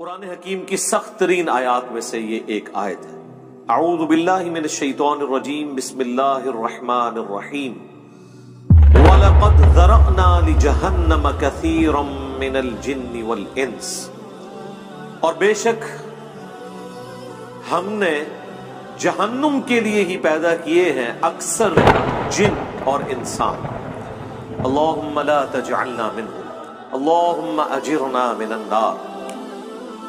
قرآن حکیم کی سخت ترین آیات میں سے یہ ایک آیت ہے۔ اعوذ باللہ من الشیطان الرجیم، بسم اللہ الرحمن الرحیم۔ وَلَقَدْ ذَرَأْنَا لِجَهَنَّمَ كَثِيرًا مِنَ الْجِنِّ وَالْإِنسِ، اور بے شک ہم نے جہنم کے لیے ہی پیدا کیے ہیں اکثر جن اور انسان۔ اللہم لا تجعلنا منہم، اللہم اجرنا من النار۔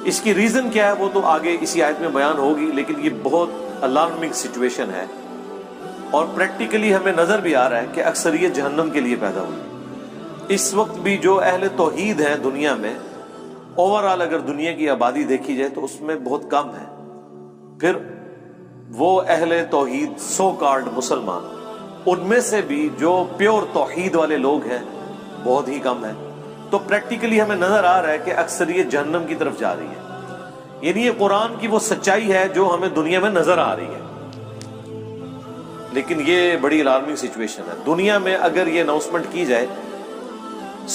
اس کی ریزن کیا ہے وہ تو آگے اسی آیت میں بیان ہوگی، لیکن یہ بہت الارمنگ سچویشن ہے اور پریکٹیکلی ہمیں نظر بھی آ رہا ہے کہ اکثریت جہنم کے لیے پیدا ہوئی۔ اس وقت بھی جو اہل توحید ہیں دنیا میں، اوورآل اگر دنیا کی آبادی دیکھی جائے تو اس میں بہت کم ہے، پھر وہ اہل توحید سو کالڈ مسلمان، ان میں سے بھی جو پیور توحید والے لوگ ہیں بہت ہی کم ہیں۔ تو پریکٹیکلی ہمیں نظر آ رہا ہے کہ اکثریت جہنم کی طرف جا رہی ہے، یعنی یہ قرآن کی وہ سچائی ہے جو ہمیں دنیا میں نظر آ رہی ہے، لیکن یہ بڑی الارمنگ سچویشن ہے۔ دنیا میں اگر یہ اناؤنسمنٹ کی جائے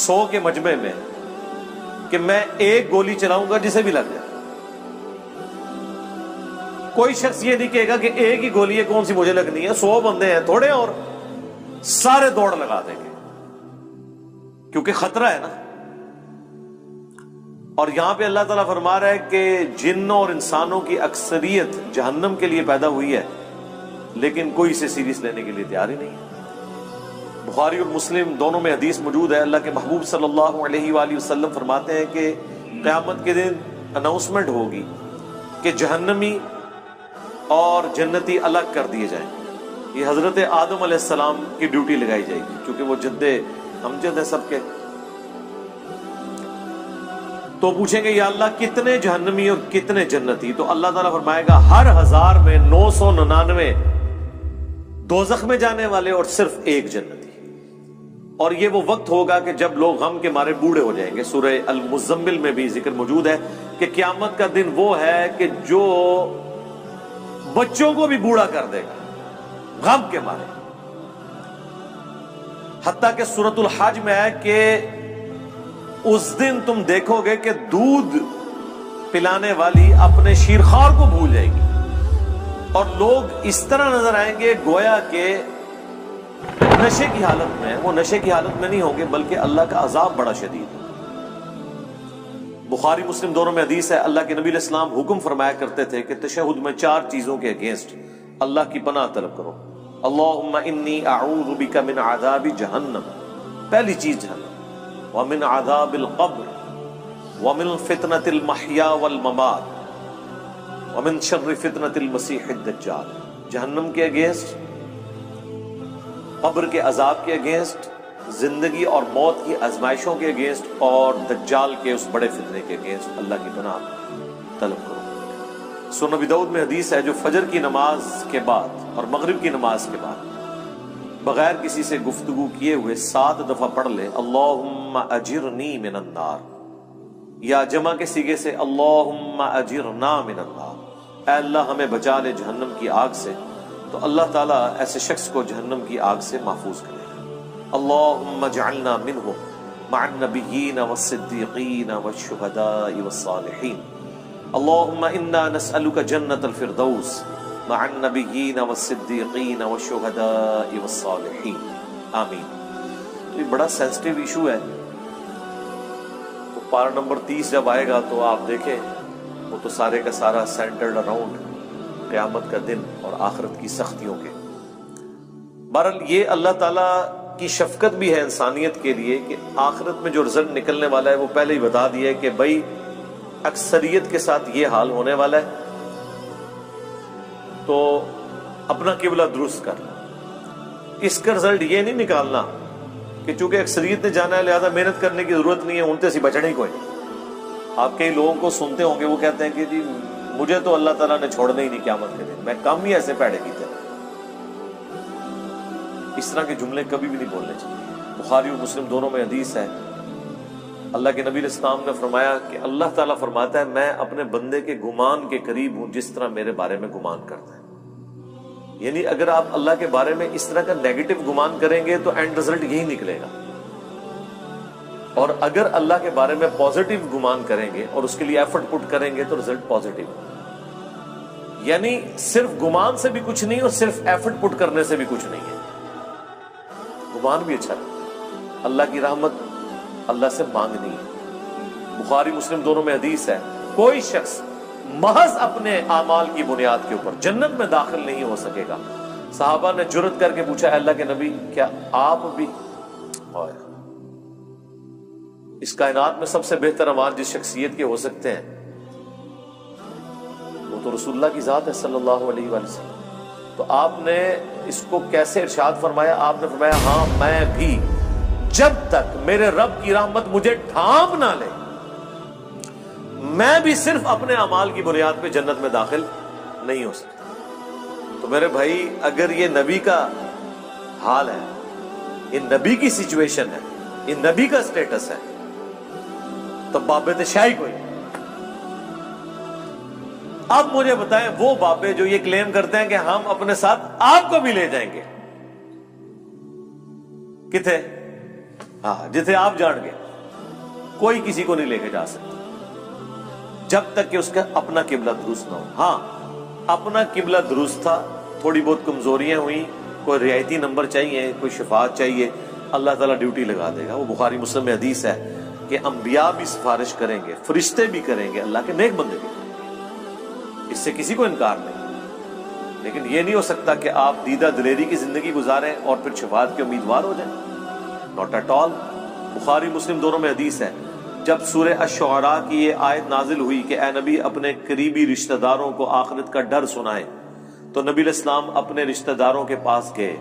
100 کے مجمع میں کہ میں ایک گولی چلاؤں گا جسے بھی لگ جائے، کوئی شخص یہ نہیں کہے گا کہ ایک ہی گولی ہے کون سی مجھے لگنی ہے، 100 بندے ہیں تھوڑے اور سارے دوڑ لگا دیں گے، کیونکہ خطرہ ہے نا۔ اور یہاں پہ اللہ تعالیٰ فرما رہا ہے کہ جنوں اور انسانوں کی اکثریت جہنم کے لیے پیدا ہوئی ہے، لیکن کوئی اسے سیریس لینے کے لیے تیار ہی نہیں ہے۔ بخاری اور مسلم دونوں میں حدیث موجود ہے، اللہ کے محبوب صلی اللہ علیہ وآلہ وسلم فرماتے ہیں کہ قیامت کے دن اناؤنسمنٹ ہوگی کہ جہنمی اور جنتی الگ کر دیے جائیں۔ یہ حضرت آدم علیہ السلام کی ڈیوٹی لگائی جائے گی، کیونکہ وہ جد امجد ہیں سب کے۔ تو پوچھیں گے یا اللہ کتنے جہنمی اور کتنے جنتی؟ تو اللہ تعالیٰ فرمائے گا ہر 1000 میں 999 دوزخ میں جانے والے اور صرف ایک جنتی۔ اور یہ وہ وقت ہوگا کہ جب لوگ غم کے مارے بوڑھے ہو جائیں گے۔ سورہ المزمل میں بھی ذکر موجود ہے کہ قیامت کا دن وہ ہے کہ جو بچوں کو بھی بوڑھا کر دے گا غم کے مارے، حتیٰ کہ سورۃ الحج میں ہے کہ اس دن تم دیکھو گے کہ دودھ پلانے والی اپنے شیرخوار کو بھول جائے گی، اور لوگ اس طرح نظر آئیں گے گویا کہ نشے کی حالت میں۔ وہ نشے کی حالت میں نہیں ہوں گے بلکہ اللہ کا عذاب بڑا شدید ہے۔ بخاری مسلم دونوں میں حدیث ہے، اللہ کے نبی علیہ السلام حکم فرمایا کرتے تھے کہ تشہد میں 4 چیزوں کے اگینسٹ اللہ کی پناہ طلب کرو۔ اللہم انی اعوذ بک من عذاب جہنم، پہلی چیز جہنم، ومن عذاب القبر، ومن فتنة المحیا والممات، ومن شر فتنة المسیح الدجال۔ جہنم کے اگینسٹ، قبر کے عذاب کے اگینسٹ، زندگی اور موت کی آزمائشوں کے اگینسٹ، اور دجال کے اس بڑے فتنے کے اگینسٹ اللہ کی پناہ طلب کرو۔ سنن ابی داؤد میں حدیث ہے جو فجر کی نماز کے بعد اور مغرب کی نماز کے بعد بغیر کسی سے گفتگو کیے ہوئے 7 دفعہ پڑھ لے اللہم اجرنی من النار، یا جمع کے صیغے سے اللہم اجرنا من النار، اے اللہ ہمیں بچا لے جہنم کی آگ سے، تو اللہ تعالیٰ ایسے شخص کو جہنم کی آگ سے محفوظ کرے گا۔ اللہم اجعلنا منہم مع النبیین والصدیقین والشہداء والصالحین، اللہم انا نسألک جنت الفردوس مع النبیین والصدیقین والشہداء والصالحین، آمین۔ یہ بڑا سینسٹیو ایشو ہے، تو پارہ نمبر 30 جب آئے گا تو آپ دیکھیں وہ تو سارے کا سارا سینٹرڈ اراؤنڈ قیامت کا دن اور آخرت کی سختیوں کے۔ بہرحال یہ اللہ تعالیٰ کی شفقت بھی ہے انسانیت کے لیے کہ آخرت میں جو رزلٹ نکلنے والا ہے وہ پہلے ہی بتا دیا ہے کہ بھائی اکثریت کے ساتھ یہ حال ہونے والا ہے، تو اپنا قبلہ درست کر لیں۔ اس کا رزلٹ یہ نہیں نکالنا کہ چونکہ اکثریت نے جانا ہے لہذا محنت کرنے کی ضرورت نہیں ہے، ان سے بچنے ہی کوئی نہیں۔ آپ کئی لوگوں کو سنتے ہوں گے وہ کہتے ہیں کہ جی مجھے تو اللہ تعالیٰ نے چھوڑنا ہی نہیں قیامت کے دن، میں کم ہی ایسے پیڑے کیتے ہیں۔ اس طرح کے جملے کبھی بھی نہیں بولنے چاہیے۔ بخاری اور مسلم دونوں میں حدیث ہے، اللہ کے نبی علیہ السلام نے فرمایا کہ اللہ تعالیٰ فرماتا ہے میں اپنے بندے کے گمان کے قریب ہوں جس طرح میرے بارے میں گمان کرتا ہے۔ یعنی اگر آپ اللہ کے بارے میں اس طرح کا نیگیٹو گمان کریں گے تو اینڈ رزلٹ یہی نکلے گا۔ اور اگر اللہ کے بارے میں پازیٹیو گمان کریں گے اور اس کے لیے ایفرٹ پٹ کریں گے تو رزلٹ پازیٹیو. یعنی صرف گمان سے بھی کچھ نہیں اور صرف ایفرٹ پٹ کرنے سے بھی کچھ نہیں ہے. گمان بھی اچھا ہے. اللہ کی رحمت اللہ سے مانگنی ہے. بخاری مسلم دونوں میں حدیث ہے, کوئی شخص محض اپنے اعمال کی بنیاد کے اوپر جنت میں داخل نہیں ہو سکے گا. صحابہ نے جرأت کر کے پوچھا, اے اللہ کے نبی کیا آپ بھی؟ اس کائنات میں سب سے بہتر اعمال جس شخصیت کے ہو سکتے ہیں وہ تو رسول اللہ کی ذات ہے صلی اللہ علیہ وآلہ وسلم. تو آپ نے اس کو کیسے ارشاد فرمایا؟ آپ نے فرمایا ہاں میں بھی جب تک میرے رب کی رحمت مجھے ڈھانپ نہ لے میں بھی صرف اپنے اعمال کی بنیاد پہ جنت میں داخل نہیں ہو سکتا. تو میرے بھائی اگر یہ نبی کا حال ہے, یہ نبی کی سچویشن ہے, یہ نبی کا سٹیٹس ہے, تو بابے تشائی کوئی. اب مجھے بتائیں وہ بابے جو یہ کلیم کرتے ہیں کہ ہم اپنے ساتھ آپ کو بھی لے جائیں گے, کتنے؟ ہاں جتنے آپ جان گے, کوئی کسی کو نہیں لے کے جا سکتا جب تک کہ اس کا اپنا قبلہ درست نہ ہو. ہاں اپنا قبلہ درست تھا, تھوڑی بہت کمزوریاں ہوئیں, کوئی رعایتی نمبر چاہیے, کوئی شفاعت چاہیے, اللہ تعالیٰ ڈیوٹی لگا دے گا. وہ بخاری مسلم میں حدیث ہے کہ انبیاء بھی سفارش کریں گے, فرشتے بھی کریں گے, اللہ کے نیک بندے بھی, اس سے کسی کو انکار نہیں. لیکن یہ نہیں ہو سکتا کہ آپ دیدہ دلیری کی زندگی گزاریں اور پھر شفاعت کے امیدوار ہو جائیں. Not at all. بخاری مسلم دونوں میں حدیث ہے, جب سورہ الشعراء کی یہ آیت نازل ہوئی کہ اے نبی اپنے قریبی رشتہ داروں کو آخرت کا ڈر سنائیں, تو نبی علیہ السلام اپنے رشتہ داروں کے پاس گئے,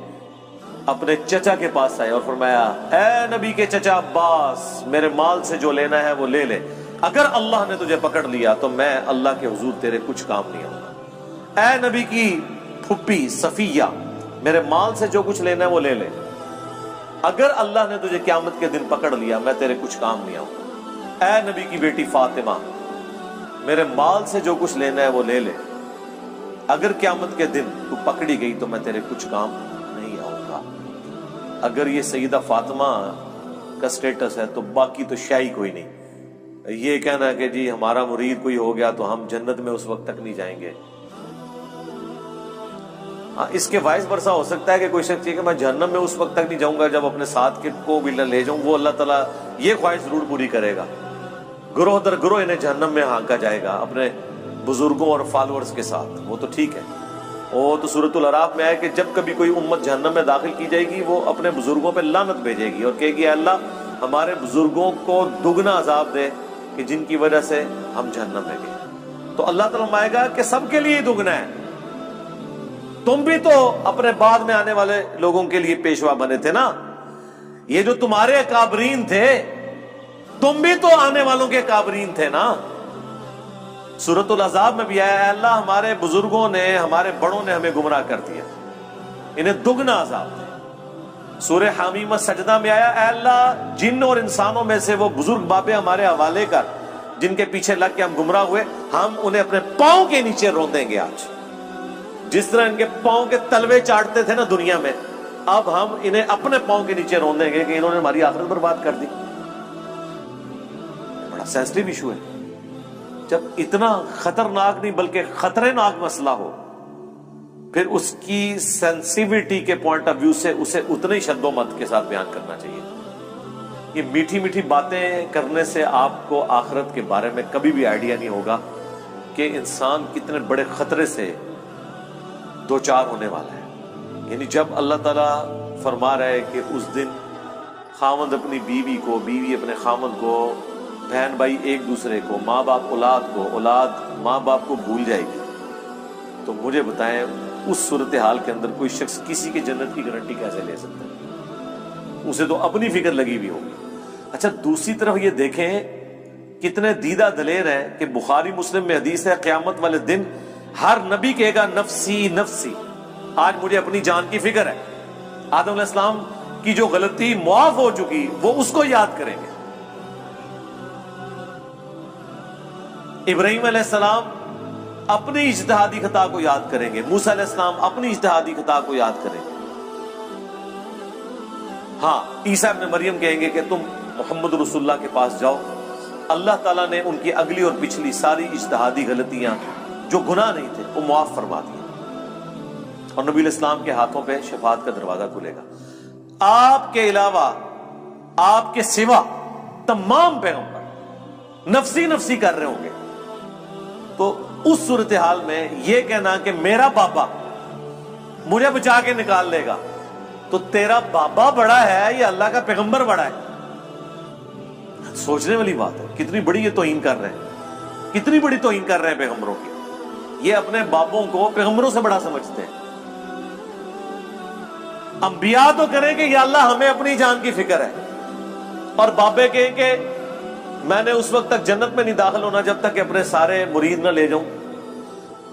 اپنے چچا کے پاس آئے اور فرمایا اے نبی کے چچا عباس, میرے مال سے جو لینا ہے وہ لے لے, اگر اللہ نے تجھے پکڑ لیا تو میں اللہ کے حضور تیرے کچھ کام نہیں آؤں گا. اے نبی کی پھپھی صفیہ, میرے مال سے جو کچھ لینا ہے وہ لے لے, اگر اللہ نے تجھے قیامت کے دن پکڑ لیا میں تیرے کچھ کام نہیں آؤں گا. اے نبی کی بیٹی فاطمہ, میرے مال سے جو کچھ لینا ہے وہ لے لے, اگر قیامت کے دن تو پکڑی گئی تو میں تیرے کچھ کام نہیں آؤں گا. اگر یہ سیدہ فاطمہ کا سٹیٹس ہے تو باقی تو شاہی کوئی نہیں. یہ کہنا کہ جی ہمارا مرید کوئی ہو گیا تو ہم جنت میں اس وقت تک نہیں جائیں گے. ہاں اس کے وائس برسا ہو سکتا ہے کہ کوئی شخص یہ کہ میں جہنم میں اس وقت تک نہیں جاؤں گا جب اپنے ساتھ کے کو بھی نہ لے جاؤں. وہ اللہ تعالیٰ یہ خواہش ضرور پوری کرے گا, گروہ در گروہ انہیں جہنم میں ہانکا جائے گا اپنے بزرگوں اور فالورز کے ساتھ. وہ تو ٹھیک ہے, وہ تو سورۃ الاعراف میں ہے کہ جب کبھی کوئی امت جہنم میں داخل کی جائے گی وہ اپنے بزرگوں پہ لعنت بھیجے گی اور کہے گی اے اللہ ہمارے بزرگوں کو دگنا عذاب دے کہ جن کی وجہ سے ہم جہنم میں گئے. تو اللہ تعالیٰ فرمائے گا کہ سب کے لیے دگنا ہے, تم بھی تو اپنے بعد میں آنے والے لوگوں کے لیے پیشوا بنے تھے نا, یہ جو تمہارے اکابرین تھے تم بھی تو آنے والوں کے اکابرین تھے نا. سورۃ الاحزاب میں بھی آیا ہے اللہ ہمارے بزرگوں نے ہمارے بڑوں نے ہمیں گمراہ کر دیا, انہیں دگنا عذاب دے. سورہ حمیمہ سجدہ میں آیا اے اللہ جن اور انسانوں میں سے وہ بزرگ بابے ہمارے حوالے کر جن کے پیچھے لگ کے ہم گمراہ ہوئے, ہم انہیں اپنے پاؤں کے نیچے روندیں گے. آج جس طرح ان کے پاؤں کے تلوے چاٹتے تھے نا دنیا میں, اب ہم انہیں اپنے پاؤں کے نیچے روندیں گے کہ انہوں نے ہماری آخرت برباد کر دی. بڑا سینسٹیو ایشو ہے. جب اتنا خطرناک نہیں بلکہ خطرناک مسئلہ ہو پھر اس کی سینسیویٹی کے پوائنٹ آف ویو سے اسے اتنے شد و مت کے ساتھ بیان کرنا چاہیے. یہ میٹھی میٹھی باتیں کرنے سے آپ کو آخرت کے بارے میں کبھی بھی آئیڈیا نہیں ہوگا کہ انسان کتنے بڑے خطرے سے دو چار ہونے والا ہے. یعنی جب اللہ تعالیٰ فرما رہا ہے کہ اس دن خاوند اپنی بیوی کو, بیوی اپنے خاوند کو, بہن بھائی ایک دوسرے کو, ماں باپ اولاد کو, اولاد ماں باپ کو بھول جائے گی, تو مجھے بتائیں اس صورتحال کے اندر کوئی شخص کسی کی جنت کی گارنٹی کیسے لے سکتا ہے؟ اسے تو اپنی فکر لگی ہوئی ہوگی. اچھا دوسری طرف یہ دیکھیں کتنے دیدہ دلیر ہیں کہ بخاری مسلم میں حدیث ہے قیامت والے دن ہر نبی کہے گا نفسی نفسی, آج مجھے اپنی جان کی فکر ہے. آدم علیہ السلام کی جو غلطی معاف ہو چکی وہ اس کو یاد کریں گے. ابراہیم علیہ السلام اپنی اجتہادی خطا کو یاد کریں گے, موسیٰ علیہ السلام اپنی اجتہادی خطا کو یاد کریں گے. ہاں عیسیٰ ابن مریم کہیں گے کہ تم محمد رسول اللہ کے پاس جاؤ، اللہ تعالیٰ نے ان کی اگلی اور پچھلی ساری اجتہادی غلطیاں جو گناہ نہیں تھے وہ معاف فرما دی، اور نبی علیہ السلام کے ہاتھوں پہ شفاعت کا دروازہ کھلے گا۔ آپ کے علاوہ، آپ کے سوا تمام پیغمبر نفسی نفسی کر رہے ہوں گے، تو اس صورتحال میں یہ کہنا کہ میرا بابا مجھے بچا کے نکال لے گا، تو تیرا بابا بڑا ہے یا اللہ کا پیغمبر بڑا ہے؟ سوچنے والی بات ہے، کتنی بڑی یہ توہین کر رہے ہیں، کتنی بڑی توہین کر رہے ہیں پیغمبروں کی۔ یہ اپنے باپوں کو پیغمبروں سے بڑا سمجھتے ہیں۔ انبیاء تو کریں کہ یا اللہ ہمیں اپنی جان کی فکر ہے، اور بابے کہیں کہ میں نے اس وقت تک جنت میں نہیں داخل ہونا جب تک کہ اپنے سارے مرید نہ لے جاؤں۔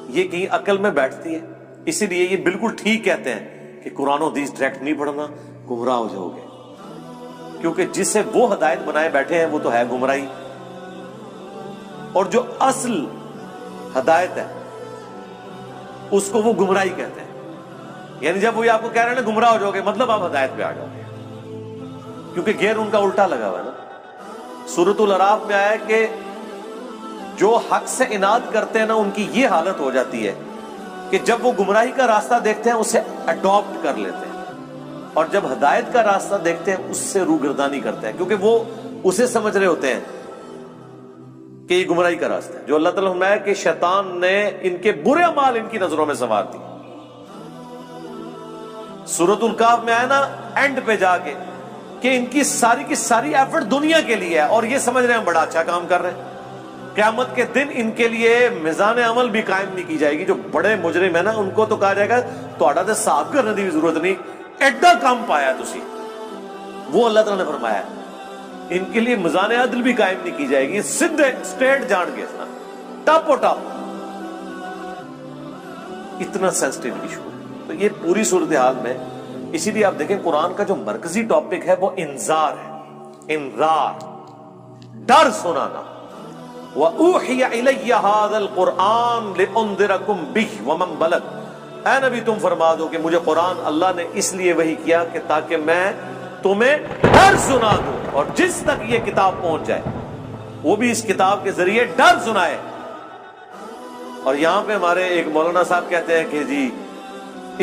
یہ کہیں عقل میں بیٹھتی ہے؟ اسی لیے یہ بالکل ٹھیک کہتے ہیں کہ قرآن و حدیث ڈائریکٹ نہیں پڑھنا، گمراہ ہو جاؤ گے، کیونکہ جس سے وہ ہدایت بنائے بیٹھے ہیں وہ تو ہے گمراہی، اور جو اصل ہدایت ہے اس کو وہ گمراہی کہتے ہیں۔ یعنی جب وہ آپ کو کہہ رہے ہیں نا گمراہ ہو جاؤ گے، مطلب آپ ہدایت پہ آ جاؤ گے، کیونکہ گیئر ان کا الٹا لگا ہوا ہے نا۔ سورۃ الاعراف میں آیا کہ جو حق سے اناد کرتے ہیں نا ان کی یہ حالت ہو جاتی ہے کہ جب وہ گمراہی کا راستہ دیکھتے ہیں اسے اڈاپٹ کر لیتے ہیں، اور جب ہدایت کا راستہ دیکھتے ہیں اس سے روگردانی کرتے ہیں، کیونکہ وہ اسے سمجھ رہے ہوتے ہیں کہ یہ گمراہی کا راستہ ہے۔ جو اللہ تعالیٰ فرمایا کہ شیطان نے ان کے برے اعمال ان کی نظروں میں سنوار دی۔ سورۃ الکہف میں آیا نا اینڈ پہ جا کے کہ ان کی ساری ایفرٹ دنیا کے لیے ہے، اور یہ سمجھ رہے ہیں بڑا اچھا کام کر رہے ہیں۔ قیامت کے دن ان کے لیے میزان عمل بھی قائم نہیں کی جائے گی۔ جو بڑے مجرم ہیں نا ان کو تو کہا جائے گا تہاڈا تے حساب کرنے کی بھی ضرورت نہیں، ایڈا کام پایا تسی۔ وہ اللہ تعالیٰ نے فرمایا ان کے لیے میزان عدل بھی قائم نہیں کی جائے گی، سیدھے اسٹریٹ جان کے ٹاپ و ٹاپ۔ اتنا سینسٹیو ایشو ہے۔ تو یہ پوری صورتحال میں اسی لیے آپ دیکھیں قرآن کا جو مرکزی ٹاپک ہے وہ انذار ہے، انذار، ڈر سنانا۔ وَأُوحِيَ إِلَيَّ هَذَا الْقُرْآنُ لِأُنذِرَكُمْ بِهِ وَمَنْ بَلَغَ۔ اے نبی تم فرما دو کہ مجھے قرآن اللہ نے اس لیے وحی کیا کہ تاکہ میں تمہیں ڈر سنا دوں، اور جس تک یہ کتاب پہنچ جائے وہ بھی اس کتاب کے ذریعے ڈر سنائے۔ اور یہاں پہ ہمارے ایک مولانا صاحب کہتے ہیں کہ جی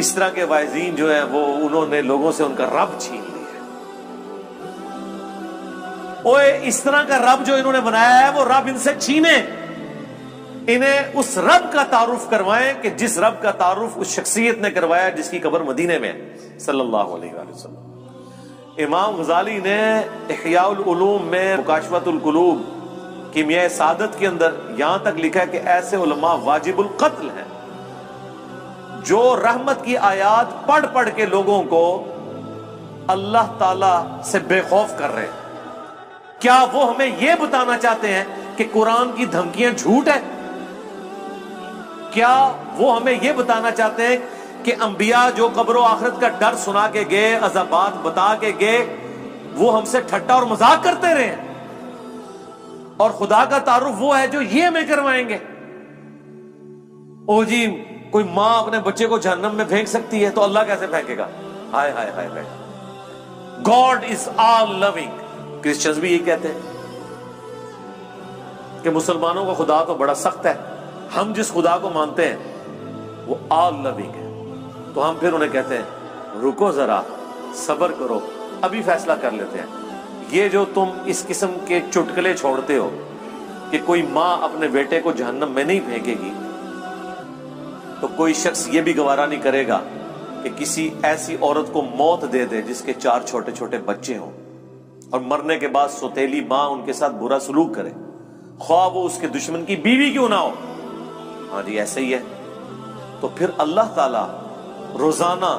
اس طرح کے واعظین جو ہیں وہ انہوں نے لوگوں سے ان کا رب چھین لیا ہے۔ اوے اس طرح کا رب جو انہوں نے بنایا ہے وہ رب ان سے چھینے، انہیں اس رب کا تعارف کروائیں کہ جس رب کا تعارف اس شخصیت نے کروایا جس کی قبر مدینے میں ہے صلی اللہ علیہ وآلہ وسلم۔ امام غزالی نے احیاء العلوم میں مکاشفۃ القلوب کیمیائے سعادت کے اندر یہاں تک لکھا ہے کہ ایسے علماء واجب القتل ہیں جو رحمت کی آیات پڑھ پڑھ کے لوگوں کو اللہ تعالی سے بے خوف کر رہے ہیں۔ کیا وہ ہمیں یہ بتانا چاہتے ہیں کہ قرآن کی دھمکیاں جھوٹ ہے؟ کیا وہ ہمیں یہ بتانا چاہتے ہیں کہ انبیاء جو قبر و آخرت کا ڈر سنا کے گئے، عذابات بتا کے گئے، وہ ہم سے ٹھٹا اور مذاق کرتے رہے ہیں، اور خدا کا تعارف وہ ہے جو یہ ہمیں کروائیں گے؟ او جی کوئی ماں اپنے بچے کو جہنم میں پھینک سکتی ہے تو اللہ کیسے پھینکے گا؟ ہائے ہائے ہائے ہائے۔ God is all living. Christians بھی یہ کہتے ہیں کہ مسلمانوں کا خدا تو بڑا سخت ہے، ہم جس خدا کو مانتے ہیں وہ آل لونگ ہے۔ تو ہم پھر انہیں کہتے ہیں رکو ذرا، صبر کرو، ابھی فیصلہ کر لیتے ہیں۔ یہ جو تم اس قسم کے چٹکلے چھوڑتے ہو کہ کوئی ماں اپنے بیٹے کو جہنم میں نہیں پھینکے گی، تو کوئی شخص یہ بھی گوارا نہیں کرے گا کہ کسی ایسی عورت کو موت دے دے جس کے 4 چھوٹے چھوٹے بچے ہوں، اور مرنے کے بعد سوتیلی ماں ان کے ساتھ برا سلوک کرے، خواہ وہ اس کے دشمن کی بیوی کیوں نہ ہو۔ ہاں جی ایسے ہی ہے۔ تو پھر اللہ تعالی روزانہ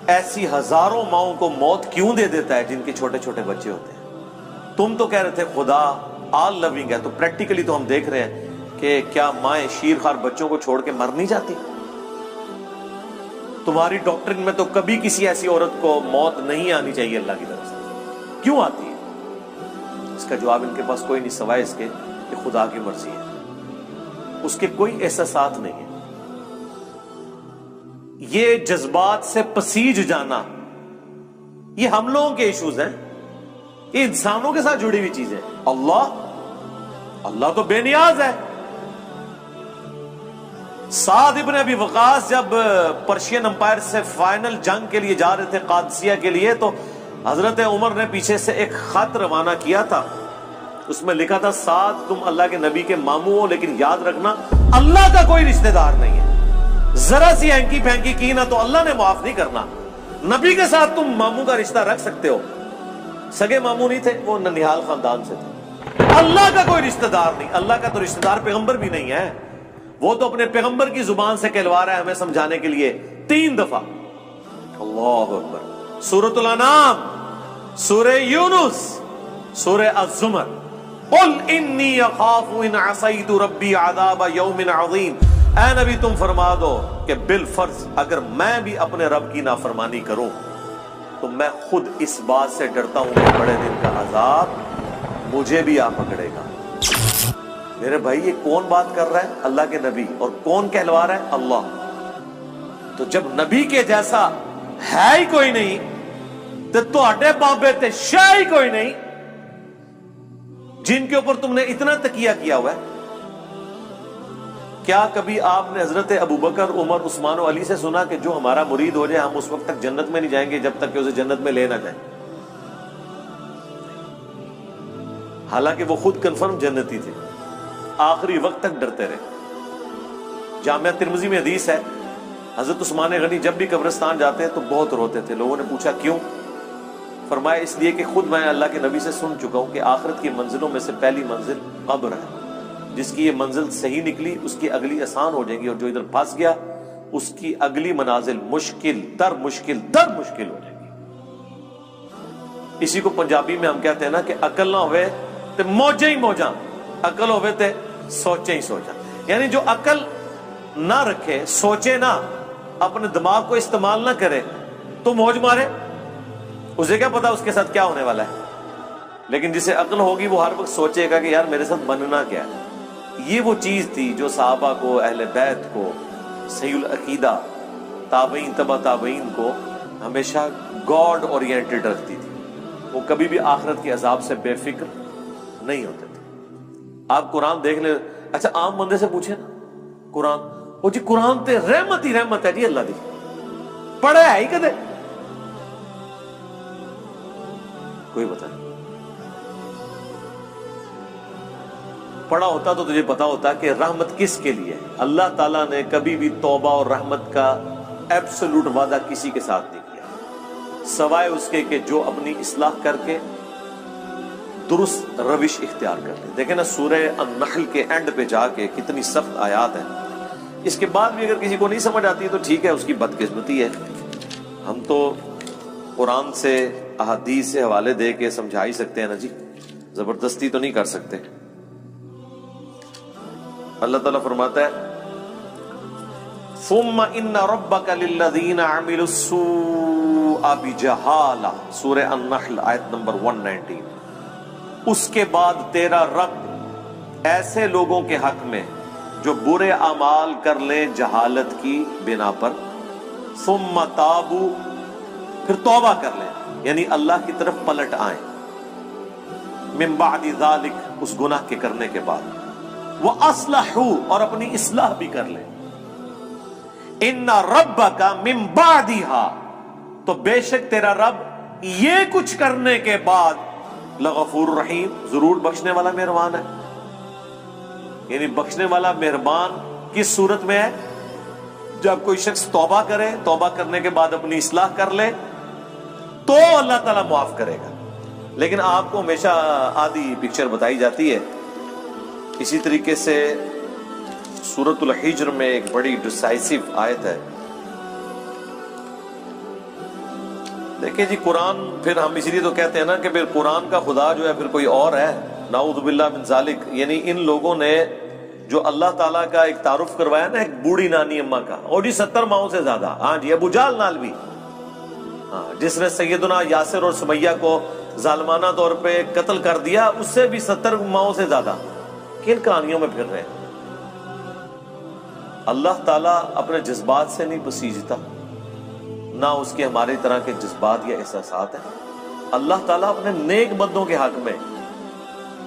ایسی ہزاروں ماؤں کو موت کیوں دے دیتا ہے جن کے چھوٹے چھوٹے بچے ہوتے ہیں؟ تم تو کہہ رہے تھے خدا آل لونگ ہے، تو پریکٹیکلی تو ہم دیکھ رہے ہیں کہ کیا مائیں شیرخوار بچوں کو چھوڑ کے مر نہیں جاتی؟ تمہاری ڈاکٹرن میں تو کبھی کسی ایسی عورت کو موت نہیں آنی چاہیے اللہ کی طرف سے، کیوں آتی ہے؟ اس کا جواب ان کے پاس کوئی نہیں سوائے اس کے کہ خدا کی مرضی ہے، اس کے کوئی احساسات نہیں ہے۔ یہ جذبات سے پسیج جانا یہ ہم لوگوں کے ایشوز ہیں، یہ انسانوں کے ساتھ جڑی ہوئی چیزیں. اللہ تو بے نیاز ہے. سعد ابن ابی وقاص جب پرشین امپائر سے فائنل جنگ کے لیے جا رہے تھے قادسیہ کے لیے، تو حضرت عمر نے پیچھے سے ایک خط روانہ کیا تھا. اس میں لکھا تھا سعد تم اللہ کے نبی کے ماموں ہو، لیکن یاد رکھنا اللہ کا کوئی رشتہ دار نہیں ہے. ذرا سی ہینکی پھینکی کی نا تو اللہ نے معاف نہیں کرنا. نبی کے ساتھ تم ماموں کا رشتہ رکھ سکتے ہو. سگے ماموں نہیں تھے، وہ ننیال خاندان سے تھے. اللہ کا کوئی رشتہ دار نہیں. اللہ کا تو رشتہ دار پیغمبر بھی نہیں ہے. وہ تو اپنے پیغمبر کی زبان سے کہلوا رہا ہے ہمیں سمجھانے کے لیے 3 دفعہ. اللہ اکبر. سورۃ الانعام، سورہ یونس، سورہ الزمر. قل انی اخاف ان عصیت ربی عذاب یوم عظیم. اے نبی تم فرما دو کہ بالفرض اگر میں بھی اپنے رب کی نافرمانی کروں تو میں خود اس بات سے ڈرتا ہوں کہ بڑے دن کا عذاب مجھے بھی آ پکڑے گا. میرے بھائی یہ کون بات کر رہا ہے؟ اللہ کے نبی. اور کون کہلوا رہا ہے؟ اللہ. تو جب نبی کے جیسا ہے ہی کوئی نہیں تو تہاڈے بابے تے شے ہی کوئی نہیں جن کے اوپر تم نے اتنا تکیہ کیا ہوا ہے. کیا کبھی آپ نے حضرت ابو بکر، عمر، عثمان و علی سے سنا کہ جو ہمارا مرید ہو جائے ہم اس وقت تک جنت میں نہیں جائیں گے جب تک کہ اسے جنت میں لے نہ جائیں؟ حالانکہ وہ خود کنفرم جنتی تھے، آخری وقت تک ڈرتے رہے. جامعہ ترمذی میں حدیث ہے حضرت عثمان غنی جب بھی قبرستان جاتے تو بہت روتے تھے. لوگوں نے پوچھا کیوں؟ فرمایا اس لیے کہ خود میں اللہ کے نبی سے سن چکا ہوں کہ آخرت کی منزلوں میں سے پہلی منزل قبر ہے. جس کی یہ منزل صحیح نکلی اس کی اگلی آسان ہو جائے گی، اور جو ادھر پھنس گیا اس کی اگلی منازل مشکل در مشکل ہو جائے گی. اسی کو پنجابی میں ہم کہتے ہیں نا کہ عقل نہ ہوئے تے موجیں ہی موجاں، عقل ہوئے تے سوچیں ہی سوچاں. یعنی جو عقل نہ رکھے، سوچے نہ، اپنے دماغ کو استعمال نہ کرے تو موج مارے. اسے کیا پتا اس کے ساتھ کیا ہونے والا ہے. لیکن جسے عقل ہوگی وہ ہر وقت سوچے گا کہ یار میرے ساتھ بننا کیا ہے. یہ وہ چیز تھی جو صحابہ کو، اہل بیت کو، صحیح العقیدہ، تابعین، تبع تابعین کو ہمیشہ گاڈ اورینٹڈ رکھتی تھی. وہ کبھی بھی آخرت کے عذاب سے بے فکر نہیں ہوتے تھے. آپ قرآن دیکھ لیں. اچھا عام بندے سے پوچھیں نا قرآن، وہ جی قرآن تے رحمت ہی رحمت ہے جی اللہ دی، پڑھا ہے ہی کدے؟ کوئی بتائے. پڑھا ہوتا تو تجھے پتا ہوتا کہ رحمت کس کے لیے ہے. اللہ تعالیٰ نے کبھی بھی توبہ اور رحمت کا ایبسولوٹ وعدہ کسی کے ساتھ نہیں کیا سوائے اس کے کہ جو اپنی اصلاح کر کے درست روش اختیار کر لے. دیکھیں نا سورہ النحل کے اینڈ پہ جا کے کتنی سخت آیات ہیں. اس کے بعد بھی اگر کسی کو نہیں سمجھ آتی تو ٹھیک ہے، اس کی بدقسمتی ہے. ہم تو قرآن سے، احادیث سے حوالے دے کے سمجھا ہی سکتے ہیں نا جی، زبردستی تو نہیں کر سکتے. اللہ تعالیٰ فرماتا ہے ثم ان ربک للذین عملوا السوء بجہالہ، سورہ النحل آیت نمبر 119. اس کے بعد تیرا رب ایسے لوگوں کے حق میں جو برے اعمال کر لیں جہالت کی بنا پر، ثم تابوا، پھر توبہ کر لیں، یعنی اللہ کی طرف پلٹ آئیں، من بعد ذالک، اس گناہ کے کرنے کے بعد، وَأَصْلَحُوا، اور اپنی اصلاح بھی کر لیں. إِنَّ رَبَّكَ مِن بَعْدِهَا، تو بے شک تیرا رب یہ کچھ کرنے کے بعد لغفور رحیم، ضرور بخشنے والا مہربان ہے. یعنی بخشنے والا مہربان کس صورت میں ہے؟ جب کوئی شخص توبہ کرے، توبہ کرنے کے بعد اپنی اصلاح کر لے تو اللہ تعالیٰ معاف کرے گا. لیکن آپ کو ہمیشہ آدھی پکچر بتائی جاتی ہے. اسی طریقے سے سورۃ الحجر میں ایک بڑی ڈسائسو آیت ہے. دیکھیں جی قرآن، پھر ہم اسی لیے تو کہتے ہیں نا کہ پھر قرآن کا خدا جو ہے پھر کوئی اور ہے، نعوذ باللہ من ذالک. یعنی ان لوگوں نے جو اللہ تعالیٰ کا ایک تعارف کروایا نا ایک بوڑھی نانی اماں کا، اور جی 70 ماؤں سے زیادہ. ہاں جی ابو جہل نال بھی، ہاں جس نے سیدنا یاسر اور سمیہ کو ظالمانہ طور پہ قتل کر دیا، اس سے بھی 70 ماؤں سے زیادہ. کن کہانیوں میں پھر رہے ہیں؟ اللہ تعالیٰ اپنے جذبات سے نہیں پسیجتا، نہ اس کے ہماری طرح کے جذبات یا احساسات ہیں. اللہ تعالیٰ اپنے نیک بندوں کے حق میں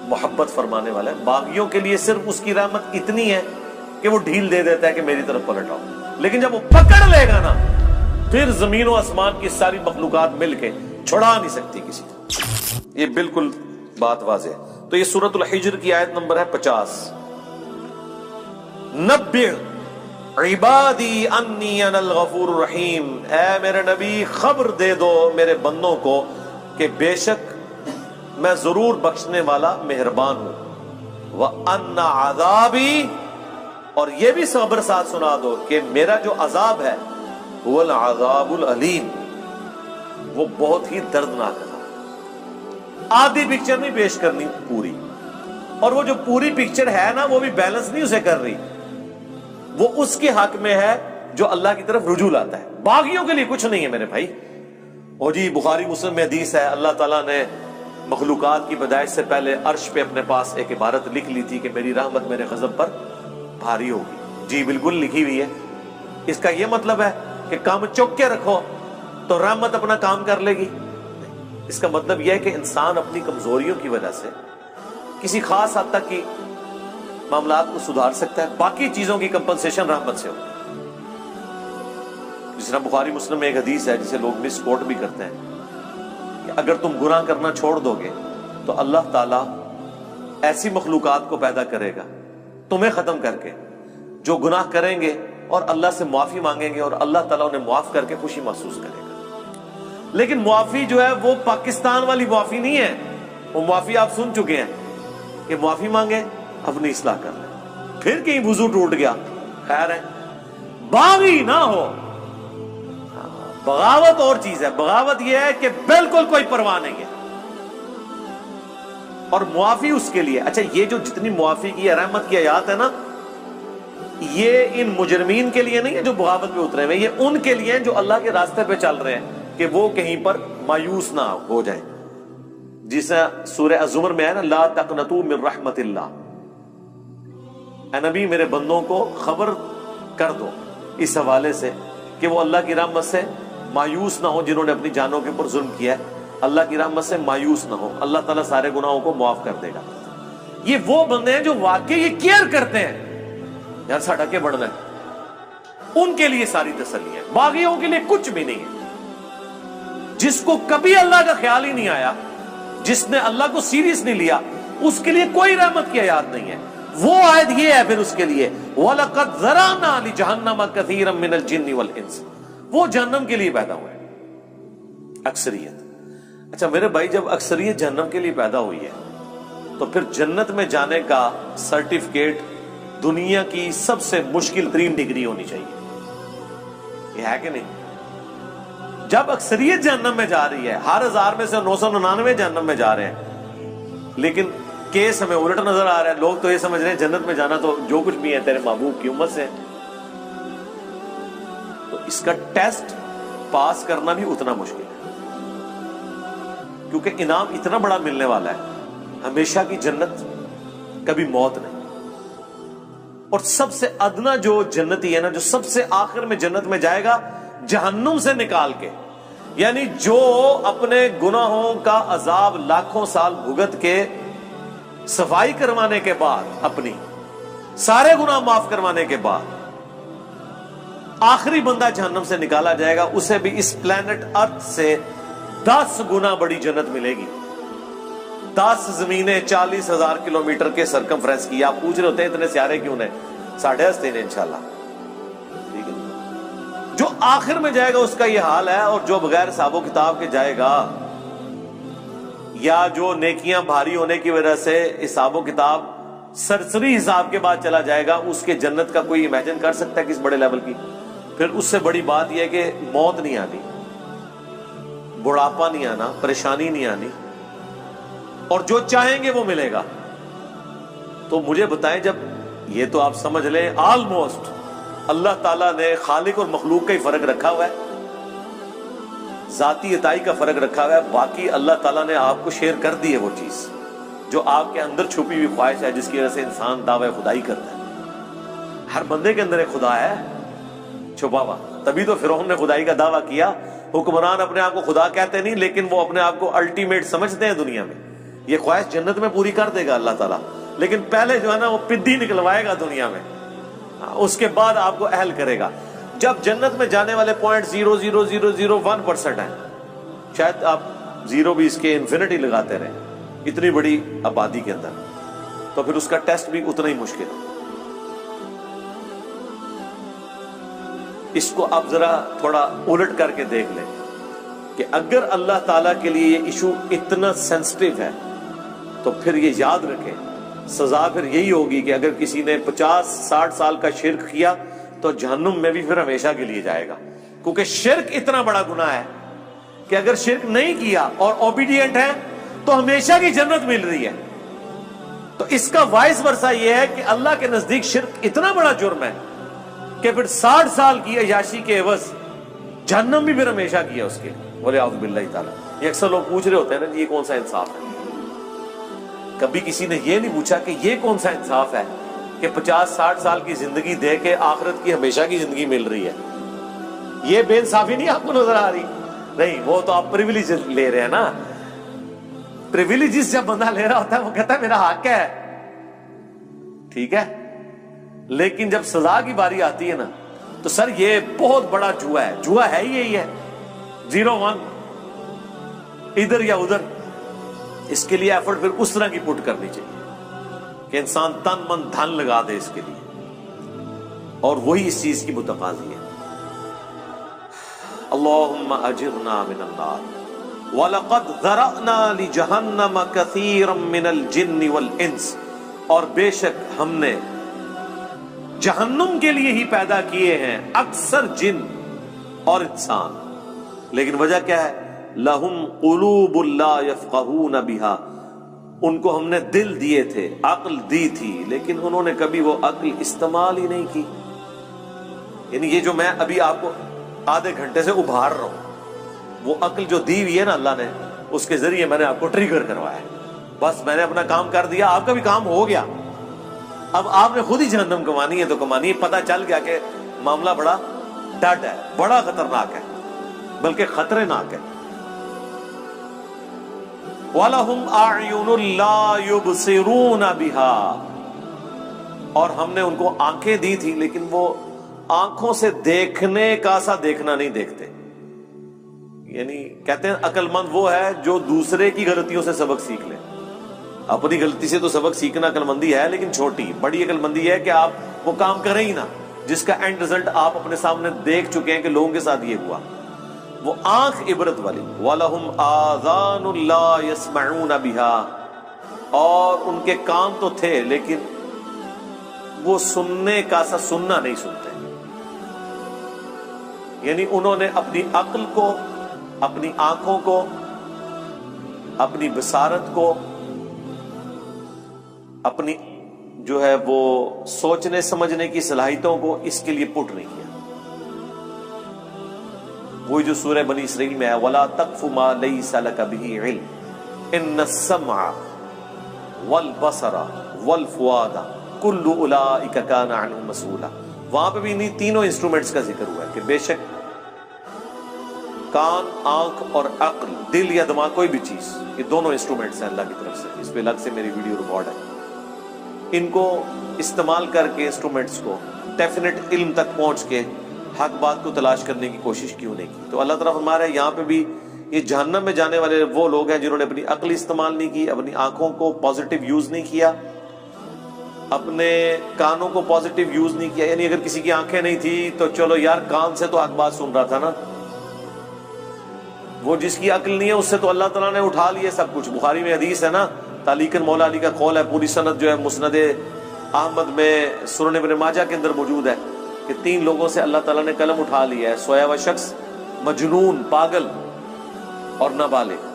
محبت فرمانے والا ہے. باغیوں کے لیے صرف اس کی رحمت اتنی ہے کہ وہ ڈھیل دے دیتا ہے کہ میری طرف پلٹ آؤ, لیکن جب وہ پکڑ لے گا نا پھر زمین و آسمان کی ساری مخلوقات مل کے چھڑا نہیں سکتی کسی کو. یہ بالکل بات واضح ہے. تو یہ سورۃ الحجر کی آیت نمبر ہے 50. نبئ عبادی انی انا الغفور الرحیم, اے میرے نبی خبر دے دو میرے بندوں کو کہ بے شک میں ضرور بخشنے والا مہربان ہوں. وَأَنَّ عَذَابِي, اور یہ بھی خبر ساتھ سنا دو کہ میرا جو عذاب ہے هُوَ الْعَذَابُ الْعَلِيمُ, وہ بہت ہی دردناک ہے. آدھی پکچر نہیں پیش کرنی پوری, اور وہ جو پوری پکچر ہے نا وہ بھی بیلنس نہیں اسے کر رہی, وہ اس کے حق میں ہے جو اللہ کی طرف رجوع لاتا ہے. باغیوں کے لیے کچھ نہیں ہے میرے بھائی. اور جی بخاری مسلم میں حدیث ہے, اللہ تعالیٰ نے مخلوقات کی پیدائش سے پہلے عرش پہ اپنے پاس ایک عبارت لکھ لی تھی کہ میری رحمت میرے غضب پر بھاری ہوگی. جی بالکل لکھی ہوئی ہے. اس کا یہ مطلب ہے کہ کام چوک کے رکھو تو رحمت اپنا کام کر لے گی. اس کا مطلب یہ ہے کہ انسان اپنی کمزوریوں کی وجہ سے کسی خاص حد تک کی معاملات کو سدھار سکتا ہے, باقی چیزوں کی کمپنسیشن رحمت سے ہوگی. جس طرح بخاری مسلم میں ایک حدیث ہے جسے لوگ مس کوٹ بھی کرتے ہیں کہ اگر تم گناہ کرنا چھوڑ دو گے تو اللہ تعالیٰ ایسی مخلوقات کو پیدا کرے گا تمہیں ختم کر کے جو گناہ کریں گے اور اللہ سے معافی مانگیں گے, اور اللہ تعالیٰ انہیں معاف کر کے خوشی محسوس کرے گا. لیکن معافی جو ہے وہ پاکستان والی معافی نہیں ہے. وہ معافی آپ سن چکے ہیں کہ معافی مانگے اپنی اصلاح کر لیں, پھر کہیں وضو ٹوٹ گیا خیر ہے. باغی نہ ہو. بغاوت اور چیز ہے. بغاوت یہ ہے کہ بالکل کوئی پرواہ نہیں ہے, اور معافی اس کے لیے. اچھا یہ جو جتنی معافی کی رحمت کی آیات ہے نا, یہ ان مجرمین کے لیے نہیں ہے جو بغاوت پہ اترے ہوئے, یہ ان کے لیے ہیں جو اللہ کے راستے پہ چل رہے ہیں کہ وہ کہیں پر مایوس نہ ہو جائیں. جسے سورہ الزمر میں ہے نا, لا تقنطوا من رحمت اللہ. اے نبی میرے بندوں کو خبر کر دو اس حوالے سے کہ وہ اللہ کی رحمت سے مایوس نہ ہو. جنہوں نے اپنی جانوں کے اوپر ظلم کیا ہے اللہ کی رحمت سے مایوس نہ ہو, اللہ تعالیٰ سارے گناہوں کو معاف کر دے گا. یہ وہ بندے ہیں جو واقعی یہ کیئر کرتے ہیں یار ساڈا کے بڑھنا ہے, ان کے لیے ساری تسلی ہے. باغیوں کے لیے کچھ بھی نہیں ہے. جس کو کبھی اللہ کا خیال ہی نہیں آیا, جس نے اللہ کو سیریس نہیں لیا, اس کے لیے کوئی رحمت کی آیات نہیں ہے. وہ آیت یہ ہے پھر اس کے لیے وَلَقَدْ ذَرَأْنَا لِجَهَنَّمَ كَثِيرًا مِنَ الْجِنِّ وَالْإِنسِ, وہ جہنم کے لیے پیدا ہوئے اکثریت. اچھا میرے بھائی جب اکثریت جہنم کے لیے پیدا ہوئی ہے تو پھر جنت میں جانے کا سرٹیفکیٹ دنیا کی سب سے مشکل ترین ڈگری ہونی چاہیے. یہ ہے کہ نہیں؟ جب اکثریت جہنم میں جا رہی ہے, ہر 1000 میں سے 999 جہنم میں جا رہے ہیں, لیکن کیس ہمیں الٹ نظر آ رہا ہے. لوگ تو یہ سمجھ رہے ہیں جنت میں جانا تو جو کچھ بھی ہے تیرے محبوب کی امت سے. تو اس کا ٹیسٹ پاس کرنا بھی اتنا مشکل ہے, کیونکہ انعام اتنا بڑا ملنے والا ہے, ہمیشہ کی جنت, کبھی موت نہیں. اور سب سے ادنا جو جنتی ہے نا, جو سب سے آخر میں جنت میں جائے گا جہنم سے نکال کے, یعنی جو اپنے گناہوں کا عذاب لاکھوں سال بھگت کے صفائی کروانے کے بعد, اپنی سارے گناہ معاف کروانے کے بعد آخری بندہ جہنم سے نکالا جائے گا, اسے بھی اس پلانٹ ارتھ سے 10 گنا بڑی جنت ملے گی. 10 زمینیں 40,000 کلومیٹر کے سرکمفرنس کی. آپ پوچھ رہے ہوتے ہیں اتنے سیارے کیوں نے, 8.5 انشاءاللہ. ٹھیک ہے, جو آخر میں جائے گا اس کا یہ حال ہے. اور جو بغیر حساب و کتاب کے جائے گا, یا جو نیکیاں بھاری ہونے کی وجہ سے حساب و کتاب سرسری حساب کے بعد چلا جائے گا, اس کے جنت کا کوئی امیجن کر سکتا ہے کس بڑے لیول کی. پھر اس سے بڑی بات یہ ہے کہ موت نہیں آنی, بڑھاپا نہیں آنا, پریشانی نہیں آنی, اور جو چاہیں گے وہ ملے گا. تو مجھے بتائیں, جب یہ تو آپ سمجھ لیں آلموسٹ اللہ تعالیٰ نے خالق اور مخلوق کا ہی فرق رکھا ہوا ہے, ذاتی عطائی کا فرق رکھا ہوا ہے. باقی اللہ تعالیٰ نے آپ کو شیئر کر دی ہے وہ چیز جو آپ کے اندر چھپی ہوئی خواہش ہے, جس کی وجہ سے انسان دعوی خدائی کرتا ہے. ہر بندے کے اندر ایک خدا ہے چھپا ہوا, تبھی تو فرعون نے خدائی کا دعویٰ کیا حکمران اپنے آپ کو خدا کہتے نہیں، لیکن وہ اپنے آپ کو الٹیمیٹ سمجھتے ہیں دنیا میں. یہ خواہش جنت میں پوری کر دے گا اللہ تعالیٰ، لیکن پہلے جو ہے نا وہ پدی نکلوائے گا دنیا میں، اس کے بعد آپ کو اہل کرے گا. جب جنت میں جانے والے 0.00001% ہیں، شاید آپ زیرو بھی اس کے انفینٹی لگاتے رہیں اتنی بڑی آبادی کے اندر، تو پھر اس کا ٹیسٹ بھی اتنا ہی مشکل ہے. اس کو آپ ذرا تھوڑا الٹ کر کے دیکھ لیں کہ اگر اللہ تعالیٰ کے لیے یہ ایشو اتنا سینسٹیو ہے تو پھر یہ یاد رکھیں سزا پھر یہی ہوگی کہ اگر کسی نے 50-60 سال کا شرک کیا تو جہنم میں بھی پھر ہمیشہ کے لیے جائے گا، کیونکہ شرک اتنا بڑا گناہ ہے کہ اگر شرک نہیں کیا اور اوبیڈینٹ ہے تو ہمیشہ کی جنت مل رہی ہے. تو اس کا وائس ورثہ یہ ہے کہ اللہ کے نزدیک شرک اتنا بڑا جرم ہے کہ پھر 60 سال کی عیاشی کے عوض جہنم بھی پھر ہمیشہ کیا اس کے لیے. بولے اعوذ باللہ تعالیٰ. یہ اکثر لوگ پوچھ رہے ہوتے ہیں نا یہ کون سا انصاف ہے. کبھی کسی نے یہ نہیں پوچھا کہ یہ کون سا انصاف ہے کہ 50-60 سال کی زندگی دے کے آخرت کی ہمیشہ کی زندگی مل رہی ہے. یہ بے انصافی نہیں آپ کو نظر آ رہی؟ نہیں، وہ تو آپ پریویلیج لے رہے ہیں نا. پریویلیجز جب بندہ لے رہا ہوتا ہے وہ کہتا ہے میرا حق ہے، ٹھیک ہے، لیکن جب سزا کی باری آتی ہے نا تو سر یہ بہت بڑا جوا ہے. جوا ہے ہی یہی ہے، 0-1 ادھر یا ادھر. اس کے لیے ایفرٹ پھر اس طرح کی پٹ کرنی چاہیے کہ انسان تن من دھن لگا دے اس کے لیے، اور وہی اس چیز کی متقاضی ہے. اللہم اجرنا من النار وَلَقَدْ ذَرَأْنَا لِجَهَنَّمَ كَثِيرًا مِّنَ الْجِنِّ وَالْإِنسِ، اور بے شک ہم نے جہنم کے لیے ہی پیدا کیے ہیں اکثر جن اور انسان. لیکن وجہ کیا ہے؟ لَهُمْ قُلُوبٌ لَا يَفْقَهُونَ بِهَا، ان کو ہم نے دل دیے تھے، عقل دی تھی، لیکن انہوں نے کبھی وہ عقل استعمال ہی نہیں کی. یعنی یہ جو میں ابھی آپ کو آدھے گھنٹے سے ابھار رہا ہوں، وہ عقل جو دی ہوئی ہے نا اللہ نے، اس کے ذریعے میں نے آپ کو ٹریگر کروایا ہے. بس میں نے اپنا کام کر دیا، آپ کا بھی کام ہو گیا. اب آپ نے خود ہی جہنم کمانی ہے تو کمانی ہے. پتہ چل گیا کہ معاملہ بڑا ڈٹ ہے، بڑا خطرناک ہے، بلکہ خطرناک ہے. وَلَهُمْ أَعْيُنٌ لَا يُبْصِرُونَ بِهَا، اور ہم نے ان کو آنکھیں دی تھی لیکن وہ آنکھوں سے دیکھنے کا سا دیکھنا نہیں دیکھتے. یعنی کہتے ہیں عقل مند وہ ہے جو دوسرے کی غلطیوں سے سبق سیکھ لے. اپنی غلطی سے تو سبق سیکھنا عقل مندی ہے، لیکن چھوٹی. بڑی عقل مندی ہے کہ آپ وہ کام کریں ہی نہ جس کا اینڈ رزلٹ آپ اپنے سامنے دیکھ چکے ہیں کہ لوگوں کے ساتھ یہ ہوا. وہ آنکھ عبرت والی. وَلَهُمْ آذَانٌ لَا يَسْمَعُونَ بِهَا، اور ان کے کان تو تھے لیکن وہ سننے کا سا سننا نہیں سنتے. یعنی انہوں نے اپنی عقل کو، اپنی آنکھوں کو، اپنی بصارت کو، اپنی جو ہے وہ سوچنے سمجھنے کی صلاحیتوں کو اس کے لیے پٹ نہیں کیا. وہی جو سورہ بنی اسرائیل میں ہے وَلَا تَقْفُ مَا لَيْسَ لَكَ بِهِ عِلْمٌ إِنَّ السَّمْعَ وَالْبَصَرَ وَالْفُؤَادَ كُلُّ أُولَئِكَ كَانَ عَنْهُ مَسْئُولًا. وہاں پہ بھی انہیں تینوں انسٹرومنٹس کا ذکر ہوا ہے کہ بے شک کان، آنکھ اور عقل، دل یا دماغ، کوئی بھی چیز، یہ دونوں انسٹرومنٹس ہیں اللہ کی طرف سے. اس پہ الگ سے میری ویڈیو ریکارڈ ہے. ان کو استعمال کر کے انسٹرومنٹس کو ڈیفینیٹ علم تک پہنچ کے حق بات کو تلاش کرنے کی کوشش کیوں نہیں کی. تو اللہ تعالیٰ فرما رہا ہے یہاں پہ بھی یہ جہنم میں جانے والے وہ لوگ ہیں جنہوں نے اپنی عقل استعمال نہیں کی، اپنی آنکھوں کو پازیٹیو یوز نہیں کیا، اپنے کانوں کو پازیٹیو یوز نہیں کیا. یعنی اگر کسی کی آنکھیں نہیں تھی تو چلو یار کان سے تو حق بات سن رہا تھا نا، وہ جس کی عقل نہیں ہے اس سے تو اللہ تعالیٰ نے اٹھا لیے سب کچھ. بخاری میں حدیث ہے نا، تعلیقاً مولا علی کا قول ہے، پوری سند جو ہے مسند احمد میں، سنن ابن ماجہ کے اندر موجود ہے کہ 3 لوگوں سے اللہ تعالیٰ نے قلم اٹھا لیا ہے، سویا ہوا شخص، مجنون، پاگل اور نابالغ.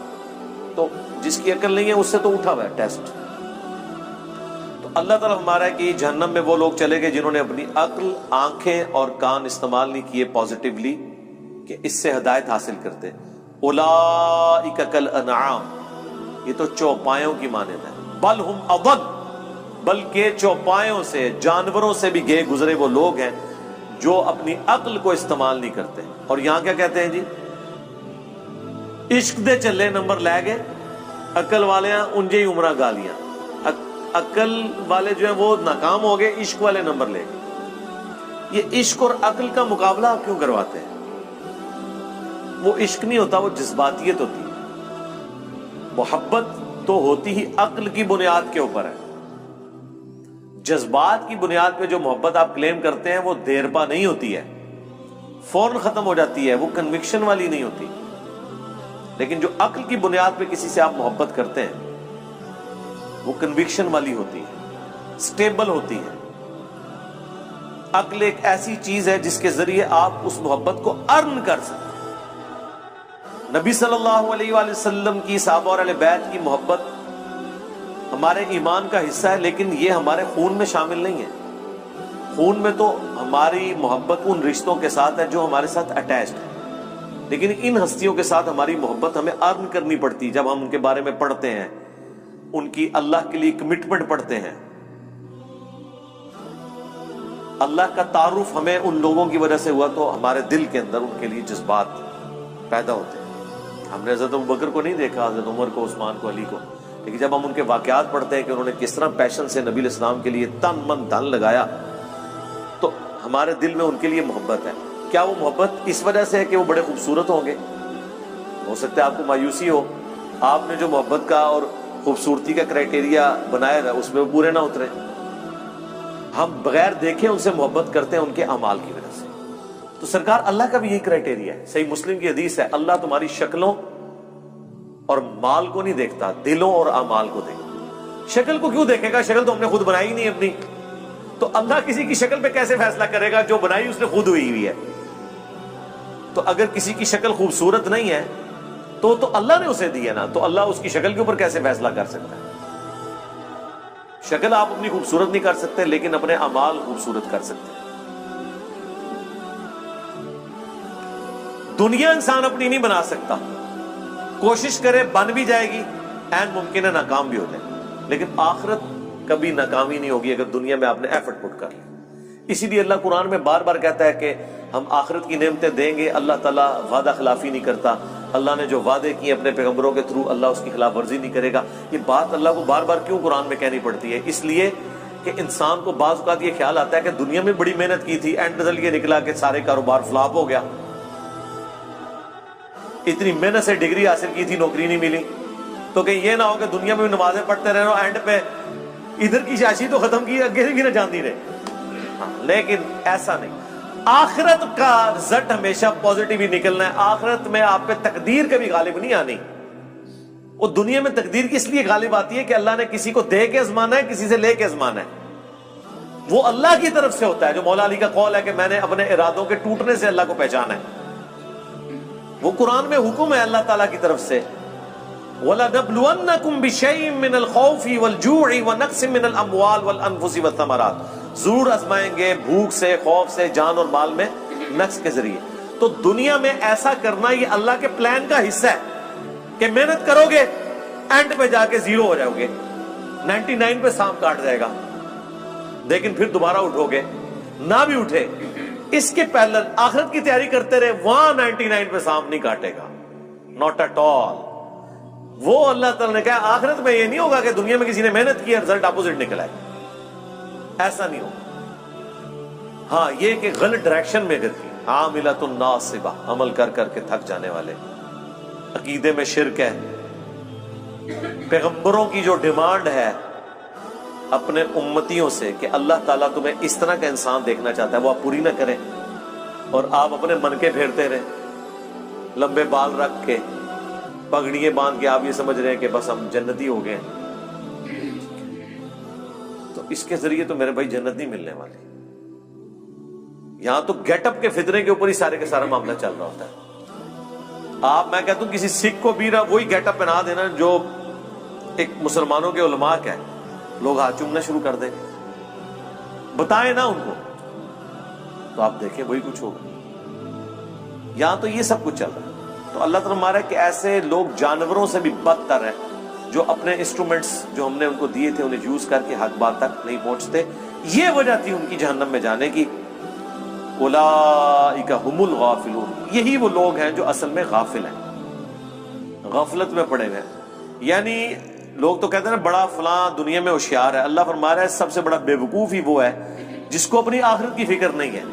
تو جس کی عقل نہیں ہے اس سے تو اٹھا ہوا ہے ٹیسٹ. تو اللہ تعالیٰ ہمارا ہے کہ جہنم میں وہ لوگ چلے گئے جنہوں نے اپنی عقل، آنکھیں اور کان استعمال نہیں کیے پازیٹیولی کہ اس سے ہدایت حاصل کرتے. اولئک کالانعام، یہ تو چوپایوں کی مانند ہے. بل ہم اضل، بلکہ چوپایوں سے، جانوروں سے بھی گئے گزرے وہ لوگ ہیں جو اپنی عقل کو استعمال نہیں کرتے. اور یہاں کیا کہتے ہیں جی؟ عشق دے چلے نمبر لے گئے، عقل والے ہیں انجے ہی عمرہ گالیاں، عقل والے جو ہیں وہ ناکام ہو گئے، عشق والے نمبر لے گئے۔ یہ عشق اور عقل کا مقابلہ آپ کیوں کرواتے ہیں؟ وہ عشق نہیں ہوتا، وہ جذباتیت ہوتی ہے۔ محبت تو ہوتی ہی عقل کی بنیاد کے اوپر ہے۔ جذبات کی بنیاد پہ جو محبت آپ کلیم کرتے ہیں وہ دیر پا نہیں ہوتی ہے، فوراً ختم ہو جاتی ہے، وہ کنوکشن والی نہیں ہوتی۔ لیکن جو عقل کی بنیاد پہ کسی سے آپ محبت کرتے ہیں وہ کنوکشن والی ہوتی ہے، سٹیبل ہوتی ہے۔ عقل ایک ایسی چیز ہے جس کے ذریعے آپ اس محبت کو ارن کر سکتے ہیں۔ نبی صلی اللہ علیہ وآلہ وسلم کی، صحابہ اور اہل بیت کی محبت ہمارے ایمان کا حصہ ہے، لیکن یہ ہمارے خون میں شامل نہیں ہے۔ خون میں تو ہماری محبت ان رشتوں کے ساتھ ہے جو ہمارے ساتھ اٹیچڈ ہے، لیکن ان ہستیوں کے ساتھ ہماری محبت ہمیں ارن کرنی پڑتی۔ جب ہم ان کے بارے میں پڑھتے ہیں، ان کی اللہ کے لیے کمٹمنٹ پڑھتے ہیں، اللہ کا تعارف ہمیں ان لوگوں کی وجہ سے ہوا تو ہمارے دل کے اندر ان کے لیے جذبات پیدا ہوتے ہیں۔ ہم نے حضرت ابوبکر کو نہیں دیکھا، حضرت عمر کو، عثمان کو، علی کو، لیکن جب ہم ان کے واقعات پڑھتے ہیں کہ انہوں نے کس طرح پیشن سے نبی علیہ السلام کے لیے تن من دھن لگایا، تو ہمارے دل میں ان کے لیے محبت ہے۔ کیا وہ محبت اس وجہ سے ہے کہ وہ بڑے خوبصورت ہوں گے؟ ہو سکتا ہے آپ کو مایوسی ہو، آپ نے جو محبت کا اور خوبصورتی کا کرائٹیریا بنایا تھا اس میں وہ پورے نہ اترے۔ ہم بغیر دیکھے ان سے محبت کرتے ہیں ان کے اعمال کی وجہ سے۔ تو سرکار اللہ کا بھی یہی کرائٹیریا ہے۔ صحیح مسلم کی حدیث ہے، اللہ تمہاری شکلوں اور مال کو نہیں دیکھتا، دلوں اور اعمال کو دیکھتا۔ شکل کو کیوں دیکھے گا؟ شکل تو ہم نے خود بنائی نہیں اپنی، تو اللہ کسی کی شکل پہ کیسے فیصلہ کرے گا؟ جو بنائی اس نے خود ہوئی ہے۔ تو اگر کسی کی شکل خوبصورت نہیں ہے تو اللہ نے اسے دی ہے نا، تو اللہ اس کی شکل کے اوپر کیسے فیصلہ کر سکتا ہے؟ شکل آپ اپنی خوبصورت نہیں کر سکتے، لیکن اپنے اعمال خوبصورت کر سکتے ہیں۔ دنیا انسان اپنی نہیں بنا سکتا، کوشش کرے بن بھی جائے گی، عین ممکن ہے ناکام بھی ہو جائے، لیکن آخرت کبھی ناکامی نہیں ہوگی اگر دنیا میں آپ نے ایفرٹ پٹ کر لیا۔ اسی لیے اللہ قرآن میں بار بار کہتا ہے کہ ہم آخرت کی نعمتیں دیں گے، اللہ تعالیٰ وعدہ خلافی نہیں کرتا، اللہ نے جو وعدے کیے اپنے پیغمبروں کے تھرو اللہ اس کی خلاف ورزی نہیں کرے گا۔ یہ بات اللہ کو بار بار کیوں قرآن میں کہنی پڑتی ہے؟ اس لیے کہ انسان کو بعض اوقات یہ خیال آتا ہے کہ دنیا میں بڑی محنت کی تھی، اینڈ رزلٹ یہ نکلا کہ سارے کاروبار فلاپ ہو گیا، اتنی محنت سے ڈگری حاصل کی تھی، نوکری نہیں ملی، تو کہ یہ نہ ہو کہ دنیا میں بھی نمازیں پڑھتے رہے اینڈ پہ ادھر کی شاشی تو ختم کی، آگے بھی نہ جانتی رہے۔ لیکن ایسا نہیں، آخرت کا رزلٹ ہمیشہ پازیٹیو ہی نکلنا ہے۔ آخرت میں آپ پہ تقدیر کبھی غالب نہیں آنی۔ وہ دنیا میں تقدیر کس لیے غالب آتی ہے کہ اللہ نے کسی کو دے کے آزمانا ہے، کسی سے لے کے آزمانا ہے۔ وہ اللہ کی طرف سے ہوتا ہے، جو مولا علی کا قول ہے کہ میں نے اپنے ارادوں کے ٹوٹنے سے اللہ کو پہچانا ہے۔ وہ قرآن میں حکم ہے اللہ تعالیٰ کی طرف سے، وَلَنَبْلُوَنَّكُمْ بِشَيْءٍ مِّنَ الْخَوْفِ وَالْجُوعِ وَنَقْصٍ مِّنَ الْأَمْوَالِ وَالْأَنفُسِ وَالثَّمَرَاتِ، ضرور آزمائیں گے بھوک سے، خوف سے، جان اور مال میں نقص کے ذریعے۔ تو دنیا میں ایسا کرنا یہ اللہ کے پلان کا حصہ ہے کہ محنت کرو گے، اینڈ پہ جا کے زیرو ہو جاؤ گے، 99 پہ سانپ کاٹ جائے گا، لیکن پھر دوبارہ اٹھو گے، نہ بھی اٹھے اس کے پہلے آخرت کی تیاری کرتے رہے، وہاں 99 پہ سانپ نہیں کاٹے گا، ناٹ ایٹ آل۔ وہ اللہ تعالیٰ نے کہا آخرت میں یہ نہیں ہوگا کہ دنیا میں کسی نے محنت کی اور رزلٹ اپوزٹ نکلا ہے، ایسا نہیں ہوگا۔ ہاں یہ کہ غلط ڈائریکشن میں اگر کی، عاملۃ ناصبہ، عمل کر کر کے تھک جانے والے، عقیدے میں شرک ہے، پیغمبروں کی جو ڈیمانڈ ہے اپنے امتیوں سے کہ اللہ تعالیٰ تمہیں اس طرح کا انسان دیکھنا چاہتا ہے، وہ آپ پوری نہ کریں، اور آپ اپنے من کے پھیرتے رہیں، لمبے بال رکھ کے، پگڑیاں باندھ کے آپ یہ سمجھ رہے ہیں کہ بس ہم جنتی ہو گئے ہیں، تو اس کے ذریعے تو میرے بھائی جنت نہیں ملنے والی۔ یہاں تو گیٹ اپ کے فتنے کے اوپر ہی سارے کا سارا معاملہ چل رہا ہوتا ہے۔ آپ، میں کہتا ہوں کسی سکھ کو بھی وہی گیٹ اپ پہنا دینا جو ایک مسلمانوں کے علماء کا ہے، لوگ ہاتھ چومنا شروع کر دیں گے، بتائیں نا ان کو، تو آپ دیکھیں وہی کچھ ہوگا۔ یہاں تو یہ سب کچھ چل رہا ہے۔ تو اللہ تعالیٰ ہمارا کہ ایسے لوگ جانوروں سے بھی بدتر ہیں، جو اپنے انسٹرومنٹس جو ہم نے ان کو دیے تھے انہیں یوز کر کے حق بات تک نہیں پہنچتے۔ یہ وجہ تھی ان کی جہنم میں جانے کی۔ اولئک ھم الغافلون، یہی وہ لوگ ہیں جو اصل میں غافل ہیں۔ غفلت میں پڑے ہوئے. یعنی لوگ تو کہتے ہیں نا بڑا فلاں دنیا میں ہوشیار ہے. اللہ فرما رہا ہے سب سے بڑا بے وقوف ہی وہ ہے جس کو اپنی آخرت کی فکر نہیں ہے.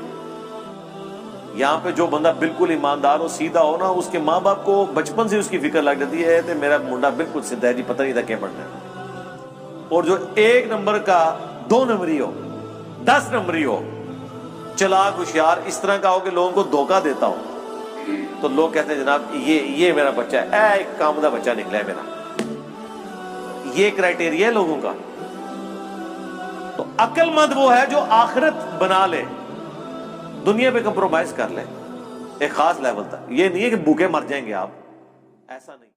یہاں پہ جو بندہ بالکل ایماندار ہو سیدھا ہو نا، اس کے ماں باپ کو بچپن سے اس کی فکر لگ جاتی ہے کہ میرا منڈا بالکل سیدھا ہے جی، پتہ نہیں تھا کیا پڑھنا ہے. اور جو 1 نمبر کا 2 نمبری ہو 10 نمبری ہو، چلاک ہوشیار اس طرح کا ہو کہ لوگوں کو دھوکہ دیتا ہو، تو لوگ کہتے ہیں جناب یہ میرا بچہ ہے، ایک کامدہ بچہ نکلا ہے میرا. یہ کرائٹیریا ہے لوگوں کا. تو عقل مند وہ ہے جو آخرت بنا لے، دنیا پہ کمپرومائز کر لے ایک خاص لیول تک. یہ نہیں ہے کہ بھوکے مر جائیں گے آپ، ایسا نہیں.